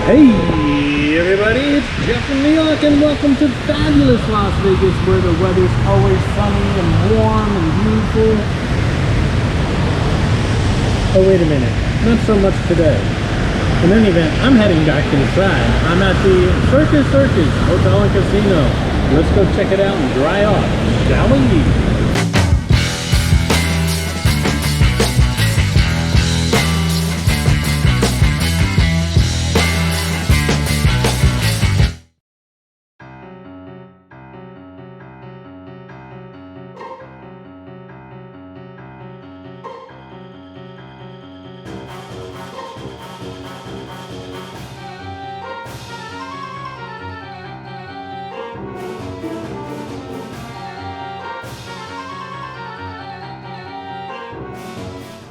Hey everybody, it's Jeff from Yawk and welcome to fabulous Las Vegas where the weather's always sunny and warm and beautiful. Oh wait a minute, not so much today. In any event, I'm heading back inside. I'm at the Circus Circus Hotel and Casino. Let's go check it out and dry off, shall we?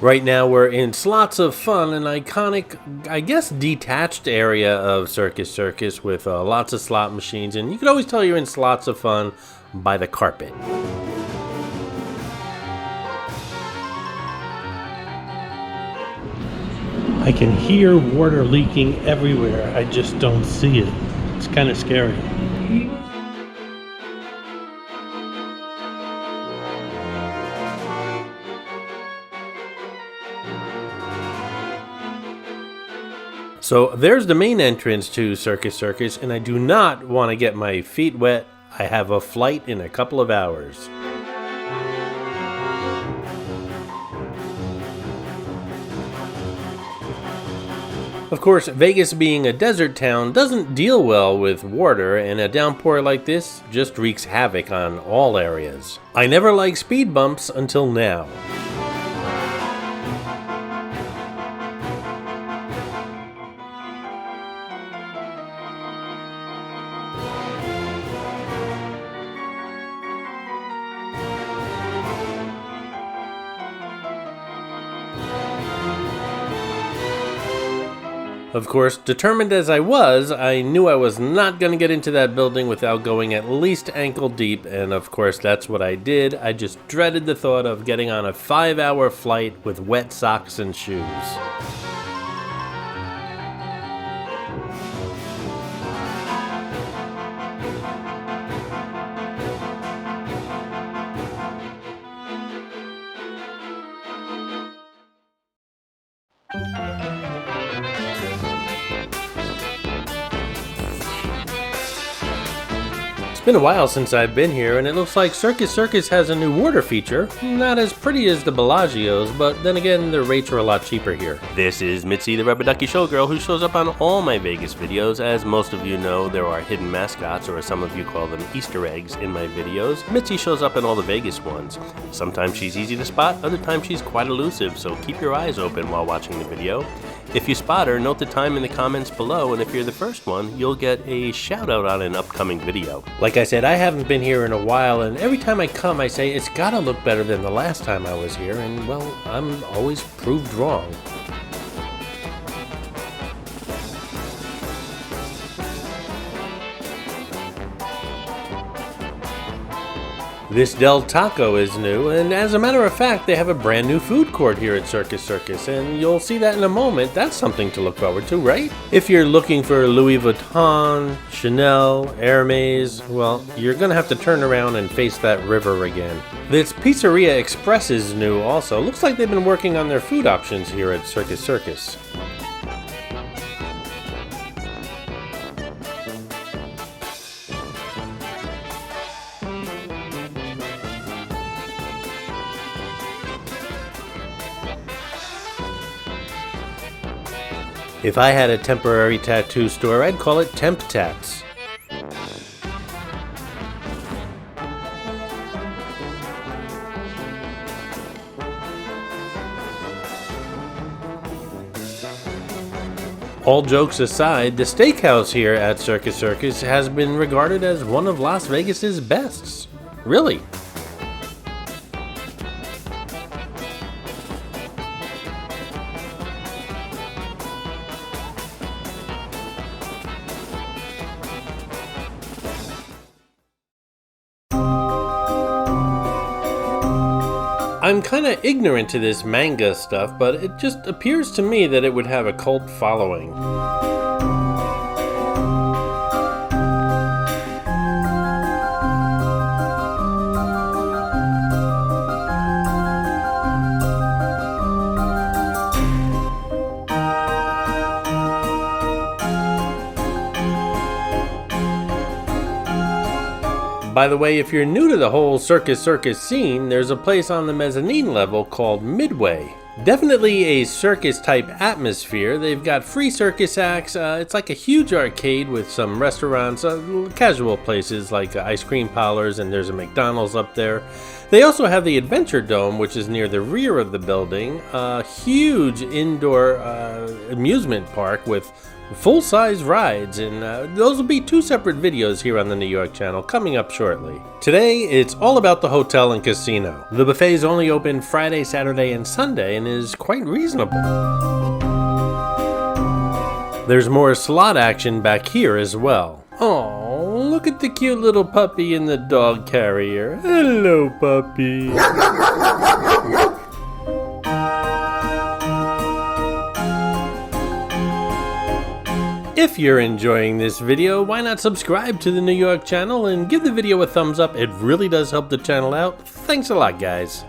Right now we're in Slots of Fun, an iconic, I guess, detached area of Circus Circus with lots of slot machines, and you can always tell you're in Slots of Fun by the carpet. I can hear water leaking everywhere, I just don't see it. It's kind of scary. So there's the main entrance to Circus Circus, and I do not want to get my feet wet. I have a flight in a couple of hours. Of course, Vegas being a desert town doesn't deal well with water, and a downpour like this just wreaks havoc on all areas. I never liked speed bumps until now. Of course, determined as I was, I knew I was not going to get into that building without going at least ankle deep, and of course that's what I did. I just dreaded the thought of getting on a 5-hour flight with wet socks and shoes. It's been a while since I've been here, and it looks like Circus Circus has a new water feature. Not as pretty as the Bellagio's, but then again, the rates are a lot cheaper here. This is Mitzi, the Rubber Ducky Showgirl, who shows up on all my Vegas videos. As most of you know, there are hidden mascots, or as some of you call them, Easter eggs, in my videos. Mitzi shows up in all the Vegas ones. Sometimes she's easy to spot, other times she's quite elusive, so keep your eyes open while watching the video. If you spot her, note the time in the comments below, and if you're the first one, you'll get a shout out on an upcoming video. Like I said, I haven't been here in a while, and every time I come I say it's gotta look better than the last time I was here, and well, I'm always proved wrong. This Del Taco is new, and as a matter of fact, they have a brand new food court here at Circus Circus, and you'll see that in a moment. That's something to look forward to, right? If you're looking for Louis Vuitton, Chanel, Hermes, well, you're gonna have to turn around and face that river again. This Pizzeria Express is new also. Looks like they've been working on their food options here at Circus Circus. If I had a temporary tattoo store, I'd call it Temp Tats. All jokes aside, the steakhouse here at Circus Circus has been regarded as one of Las Vegas's bests. Really. I'm kind of ignorant to this manga stuff, but it just appears to me that it would have a cult following. By the way, if you're new to the whole Circus Circus scene, there's a place on the mezzanine level called Midway. Definitely a circus type atmosphere. They've got free circus acts. It's like a huge arcade with some restaurants, casual places like ice cream parlors, and there's a McDonald's up there. They also have the Adventure Dome, which is near the rear of the building, a huge indoor amusement park with full-size rides, and those will be 2 separate videos here on the New York channel coming up shortly. Today, it's all about the hotel and casino. The buffet is only open Friday, Saturday, and Sunday and is quite reasonable. There's more slot action back here as well. Oh, look at the cute little puppy in the dog carrier. Hello, puppy. If you're enjoying this video, why not subscribe to the New York channel and give the video a thumbs up? It really does help the channel out. Thanks a lot, guys.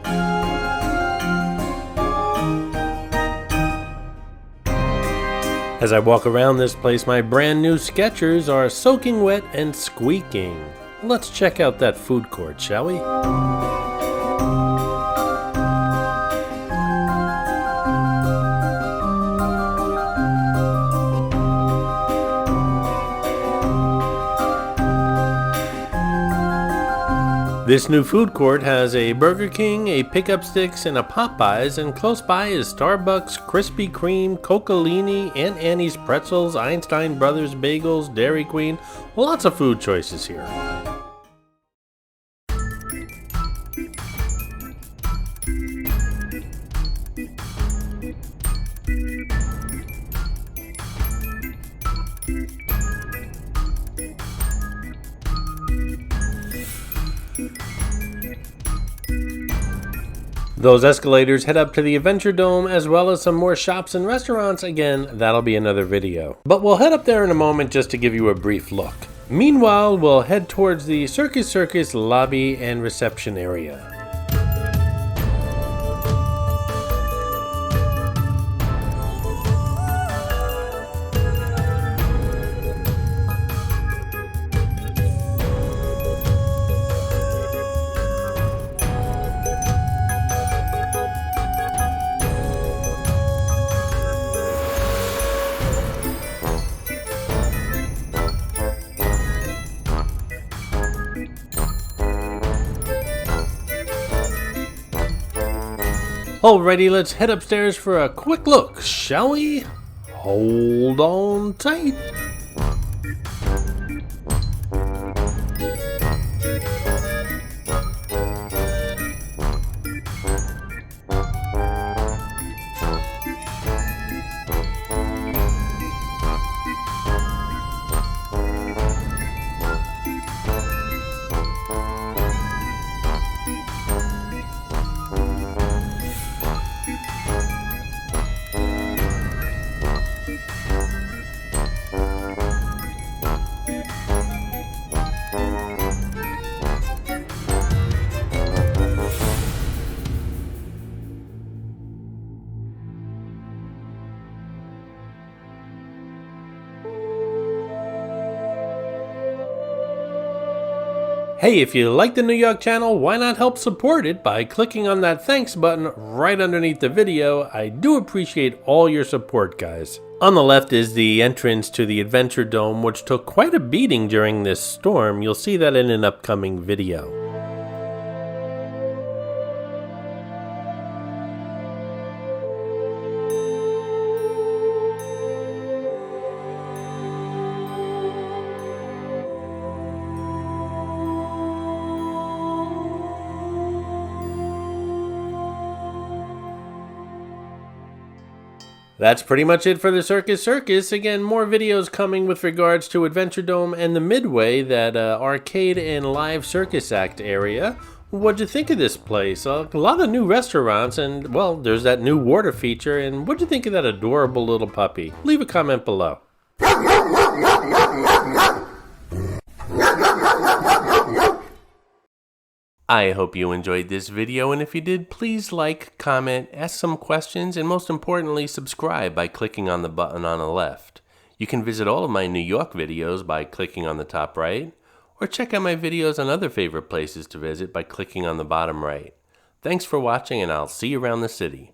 As I walk around this place, my brand new Skechers are soaking wet and squeaking. Let's check out that food court, shall we? This new food court has a Burger King, a Pickup Sticks, and a Popeyes, and close by is Starbucks, Krispy Kreme, Coccolini, Aunt Annie's Pretzels, Einstein Brothers Bagels, Dairy Queen. Lots of food choices here. Those escalators head up to the Adventure Dome as well as some more shops and restaurants. Again, that'll be another video. But we'll head up there in a moment just to give you a brief look. Meanwhile, we'll head towards the Circus Circus lobby and reception area. Alrighty, let's head upstairs for a quick look, shall we? Hold on tight. Hey, if you like the New York channel, why not help support it by clicking on that thanks button right underneath the video? I do appreciate all your support, guys. On the left is the entrance to the Adventure Dome, which took quite a beating during this storm. You'll see that in an upcoming video. That's pretty much it for the Circus Circus. Again, more videos coming with regards to Adventure Dome and the Midway, that arcade and live circus act area. What'd you think of this place? A lot of new restaurants, and, well, there's that new water feature. And what'd you think of that adorable little puppy? Leave a comment below. I hope you enjoyed this video, and if you did, please like, comment, ask some questions, and most importantly, subscribe by clicking on the button on the left. You can visit all of my New York videos by clicking on the top right, Or check out my videos on other favorite places to visit by clicking on the bottom right. Thanks for watching, and I'll see you around the city.